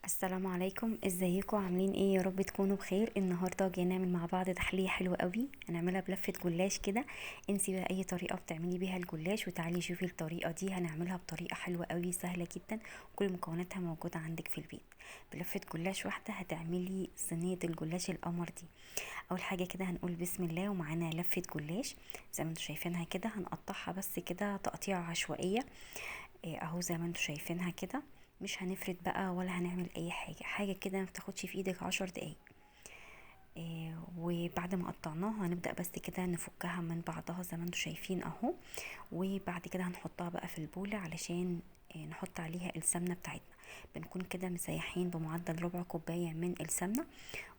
السلام عليكم، ازيكم؟ عاملين ايه؟ يا رب تكونوا بخير. النهارده جاي نعمل مع بعض تحليه حلوه قوي، هنعملها بلفه جلاش كده. انسي بقى اي طريقه بتعملي بيها الجلاش وتعالي شوفي الطريقه دي. هنعملها بطريقه حلوه قوي سهله جدا، وكل مكوناتها موجوده عندك في البيت. بلفه جلاش واحده هتعملي صينيه الجلاش القمر دي. اول حاجه كده هنقول بسم الله، ومعانا لفه جلاش زي ما انتم شايفينها كده. هنقطعها بس كده تقطيع عشوائيه، اهو زي ما انتم شايفينها كده. مش هنفرد بقى ولا هنعمل اي حاجه كده ما بتاخدش في ايدك 10 دقايق. وبعد ما قطعناها هنبدأ بس كده نفكها من بعضها زي ما انتم شايفين اهو. وبعد كده هنحطها بقى في البولة علشان نحط عليها السمنة بتاعتنا. بنكون كده مسيحين بمعدل ربع كوباية من السمنة،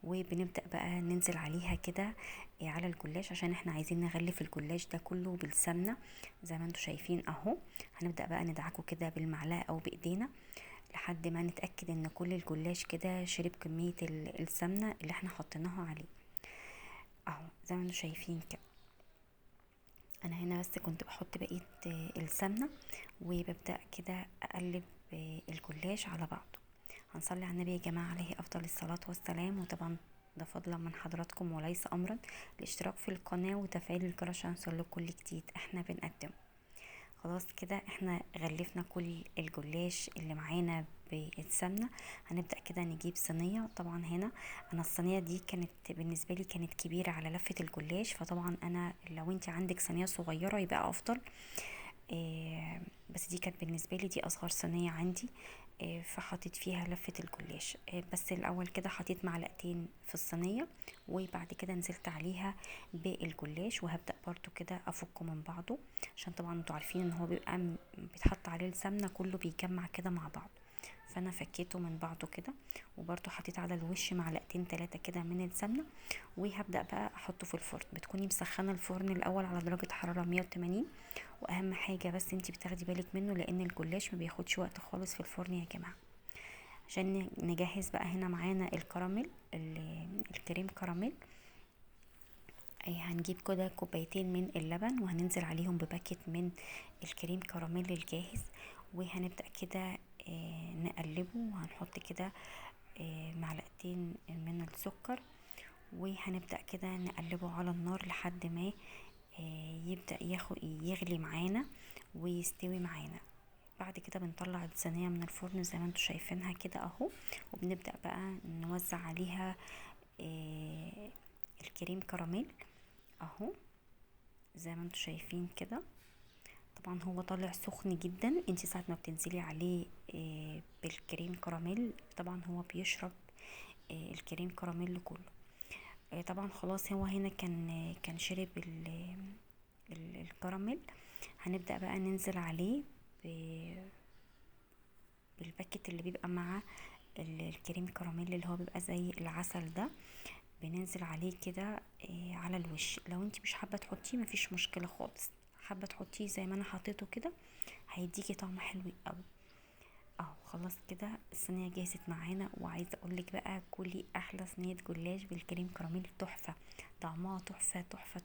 وبنبدأ بقى ننزل عليها كده على الجلاش، عشان احنا عايزين نغلف الجلاش ده كله بالسمنة زي ما انتم شايفين اهو. هنبدأ بقى ندعكه كده بالمعلقة او بايدينا لحد ما نتأكد ان كل الجلاش كده شرب كمية السمنة اللي احنا حطيناها عليه اهو زي ما انتم شايفين كده. انا هنا بس كنت بحط بقية السمنة، وببدأ كده اقلب الجلاش على بعضه. هنصلي على النبي يا جماعة عليه افضل الصلاة والسلام. وطبعا ده فضلا من حضراتكم وليس امرا، الاشتراك في القناة وتفعيل الجرس عشان يوصلكوا كل جديد احنا بنقدمه. خلاص كده احنا غلفنا كل الجلاش اللي معانا بالسمنة. هنبدأ كده نجيب صينية. طبعا هنا انا الصينية دي كانت بالنسبة لي كانت كبيرة على لفة الجلاش، فطبعا انا لو انت عندك صينية صغيرة يبقى افضل. بس دي كانت بالنسبة لي دي اصغر صينية عندي. فحطيت فيها لفة الجلاش. بس الاول كده حطيت معلقتين في الصينية، وبعد كده نزلت عليها بالجلاش، وهبدأ برضو كده افكه من بعضه، عشان طبعا انتوا عارفين ان هو بيبقى بيتحط عليه السمنة كله بيجمع كده مع بعض. فانا فكيته من بعضه كده، وبرضو حطيت على الوش معلقتين 3 كده من السمنة. وهبدأ بقى احطه في الفرن. بتكوني مسخنة الفرن الاول على درجة حرارة 180. واهم حاجة بس انتي بتاخدي بالك منه، لان الجلاش ما بياخدش وقت خالص في الفرن يا جماعة. عشان نجهز بقى هنا معانا الكراميل، الكريم كراميل. هنجيب كده كوبايتين من اللبن، وهننزل عليهم بباكت من الكريم كراميل الجاهز. وهنبدأ كده نقلبه، وهنحط كده معلقتين من السكر. وهنبدأ كده نقلبه على النار لحد ما يبدأ يغلي معانا ويستوي معانا. بعد كده بنطلع الصينية من الفرن زي ما انتوا شايفينها كده اهو. وبنبدأ بقى نوزع عليها الكريم كراميل اهو زي ما انتوا شايفين كده. طبعا هو طالع سخن جدا، انتي ساعة ما بتنزلي عليه بالكريم كراميل طبعا هو بيشرب الكريم كراميل كله. طبعا خلاص هو هنا كان شرب الكراميل. هنبدأ بقى ننزل عليه بالباكت اللي بيبقى مع الكريم كراميل اللي هو بيبقى زي العسل ده. بننزل عليه كده على الوش. لو انت مش حابه تحطيه مفيش مشكله خالص، حابه تحطيه زي ما انا حطيته كده هيديكي طعم حلو قوي اهو. خلاص كده الصينيه جاهزت معانا. وعايزه اقولك بقى كلي احلى صينيه جلاش بالكريم كراميل، تحفه، طعمها تحفه تحفه.